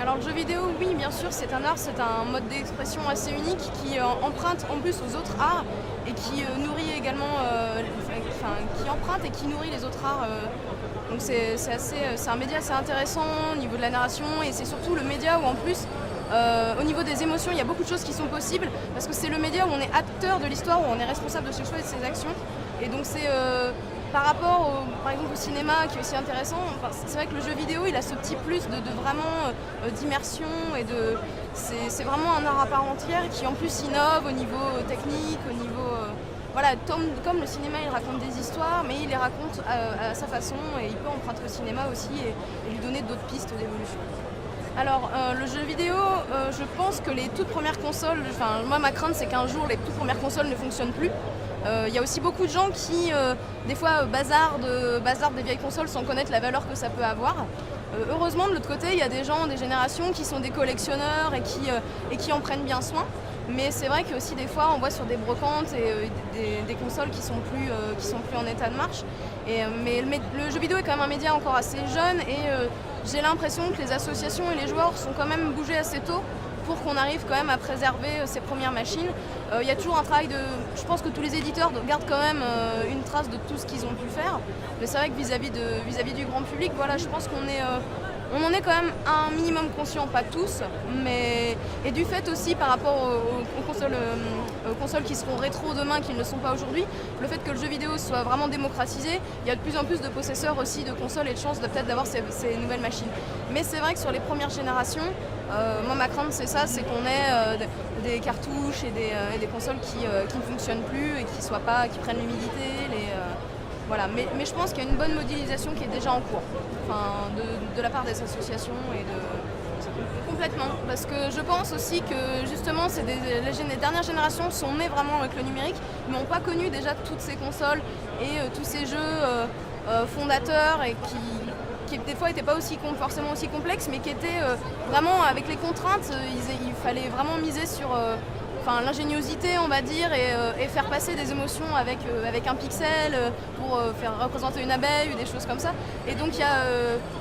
Alors le jeu vidéo, oui, bien sûr, c'est un art, c'est un mode d'expression assez unique qui emprunte en plus aux autres arts et qui nourrit également, qui emprunte et qui nourrit les autres arts. Donc c'est un média assez intéressant au niveau de la narration et c'est surtout le média où en plus, au niveau des émotions, il y a beaucoup de choses qui sont possibles parce que c'est le média où on est acteur de l'histoire, où on est responsable de ses choix et de ses actions. Et donc c'est par rapport par exemple au cinéma qui est aussi intéressant, c'est vrai que le jeu vidéo il a ce petit plus de vraiment d'immersion et c'est vraiment un art à part entière qui en plus innove au niveau technique, au niveau voilà, comme le cinéma il raconte des histoires mais il les raconte à sa façon et il peut emprunter au cinéma aussi et lui donner d'autres pistes d'évolution. Alors le jeu vidéo, je pense que les toutes premières consoles, moi ma crainte c'est qu'un jour les toutes premières consoles ne fonctionnent plus. Il y a aussi beaucoup de gens qui, des fois, bazardent des vieilles consoles sans connaître la valeur que ça peut avoir. Heureusement, de l'autre côté, il y a des gens, des générations qui sont des collectionneurs et qui en prennent bien soin. Mais c'est vrai que aussi des fois, on voit sur des brocantes des consoles qui sont plus en état de marche. Mais le jeu vidéo est quand même un média encore assez jeune et j'ai l'impression que les associations et les joueurs sont quand même bougés assez tôt pour qu'on arrive quand même à préserver ces premières machines. Il y a toujours un travail je pense que tous les éditeurs gardent quand même une trace de tout ce qu'ils ont pu faire. Mais c'est vrai que vis-à-vis du grand public, voilà, je pense on en est quand même un minimum conscient, pas tous, et du fait aussi par rapport aux consoles qui seront rétro demain, qui ne le sont pas aujourd'hui, le fait que le jeu vidéo soit vraiment démocratisé, il y a de plus en plus de possesseurs aussi de consoles et de chances peut-être d'avoir ces nouvelles machines. Mais c'est vrai que sur les premières générations, moi ma crainte c'est ça, c'est qu'on ait des cartouches et des consoles qui ne fonctionnent plus et qui prennent l'humidité. Voilà. Mais je pense qu'il y a une bonne modélisation qui est déjà en cours, de la part des associations complètement. Parce que je pense aussi que justement les dernières générations sont nées vraiment avec le numérique, mais n'ont pas connu déjà toutes ces consoles et tous ces jeux fondateurs et qui des fois n'étaient pas forcément aussi complexes, mais qui étaient vraiment avec les contraintes, il fallait vraiment miser sur l'ingéniosité, on va dire, et faire passer des émotions avec un pixel pour faire représenter une abeille ou des choses comme ça. Et donc il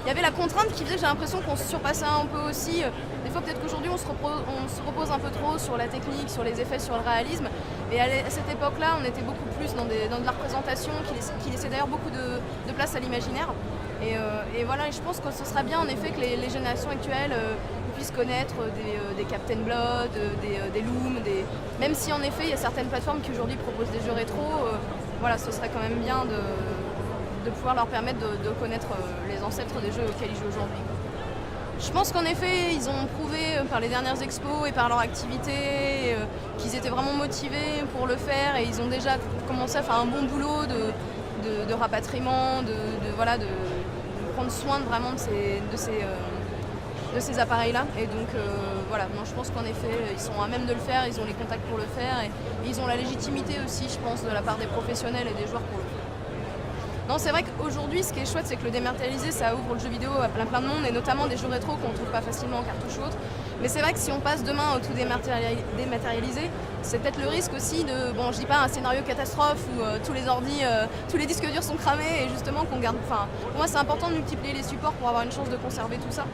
y avait la contrainte qui faisait que j'ai l'impression qu'on se surpassait un peu aussi. Des fois peut-être qu'aujourd'hui on se repose un peu trop sur la technique, sur les effets, sur le réalisme. Et à cette époque-là, on était beaucoup plus dans de la représentation qui laissait d'ailleurs beaucoup de place à l'imaginaire. Et voilà, et je pense que ce serait bien en effet que les générations actuelles puissent connaître des Captain Blood, des Loom, même si en effet il y a certaines plateformes qui aujourd'hui proposent des jeux rétro, voilà, ce serait quand même bien de pouvoir leur permettre de connaître les ancêtres des jeux auxquels ils jouent aujourd'hui. Je pense qu'en effet ils ont prouvé par les dernières expos et par leur activité qu'ils étaient vraiment motivés pour le faire et ils ont déjà commencé à faire un bon boulot de rapatriement, de prendre soin vraiment de ces appareils-là. Et donc voilà, non, je pense qu'en effet, ils sont à même de le faire, ils ont les contacts pour le faire et ils ont la légitimité aussi, je pense, de la part des professionnels et des joueurs pour le faire. Non, c'est vrai qu'aujourd'hui, ce qui est chouette, c'est que le dématérialisé, ça ouvre le jeu vidéo à plein de monde, et notamment des jeux rétro qu'on ne trouve pas facilement en cartouche ou autre. Mais c'est vrai que si on passe demain au tout dématérialisé, c'est peut-être le risque aussi je dis pas un scénario catastrophe où tous les disques durs sont cramés et justement qu'on garde. Pour moi, c'est important de multiplier les supports pour avoir une chance de conserver tout ça.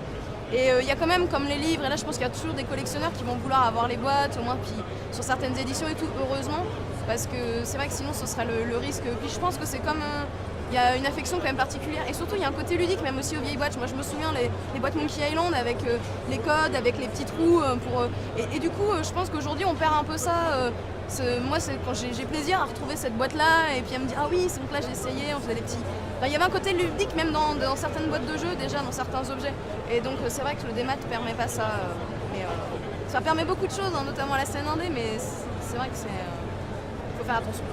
Et il y a quand même, comme les livres, et là je pense qu'il y a toujours des collectionneurs qui vont vouloir avoir les boîtes, au moins puis sur certaines éditions et tout, heureusement, parce que c'est vrai que sinon ce serait le risque. Puis je pense que c'est comme il y a une affection quand même particulière et surtout il y a un côté ludique même aussi aux vieilles boîtes. Moi je me souviens les boîtes Monkey Island avec les codes, avec les petits trous et du coup je pense qu'aujourd'hui on perd un peu ça. Moi c'est quand j'ai plaisir à retrouver cette boîte là et puis à me dire ah oui donc là j'ai essayé, on faisait des petits. Il y avait un côté ludique même dans certaines boîtes de jeux déjà, dans certains objets. Et donc c'est vrai que le démat ne permet pas ça. Mais ça permet beaucoup de choses, notamment à la scène indé, mais c'est vrai que faut faire attention.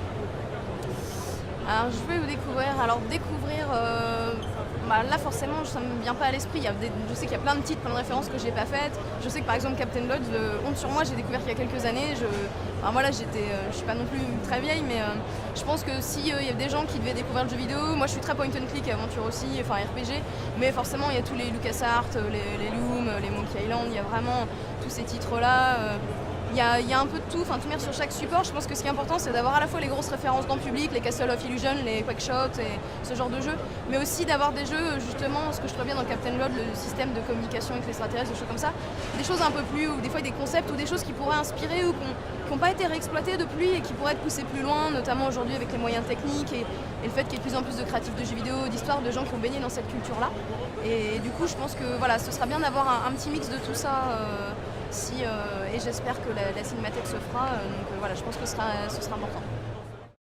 Alors je vais vous découvrir. Là forcément ça ne me vient pas à l'esprit. Je sais qu'il y a plein de titres, plein de références que j'ai pas faites. Je sais que par exemple Captain Blood, Honte sur moi, j'ai découvert il y a quelques années. Je suis pas non plus très vieille, mais je pense que s'il y a des gens qui devaient découvrir le jeu vidéo, moi je suis très point and click, aventure aussi, RPG, mais forcément il y a tous les LucasArts, les Loom, les Monkey Island, il y a vraiment tous ces titres-là. il y a un peu de tout, enfin tenir sur chaque support. Je pense que ce qui est important, c'est d'avoir à la fois les grosses références grand public, les Castle of Illusion, les Quackshot et ce genre de jeux, mais aussi d'avoir des jeux, justement, ce que je trouve bien dans Captain Blood, le système de communication avec l'extraterrestre, des choses comme ça, des choses un peu plus, ou des fois des concepts, ou des choses qui pourraient inspirer ou qui n'ont pas été réexploitées depuis et qui pourraient être poussées plus loin, notamment aujourd'hui avec les moyens techniques et le fait qu'il y ait de plus en plus de créatifs de jeux vidéo, d'histoires, de gens qui ont baigné dans cette culture-là. Et du coup, je pense que voilà, ce sera bien d'avoir un petit mix de tout ça. Et j'espère que la cinémathèque se fera. Donc voilà, je pense que ce sera important.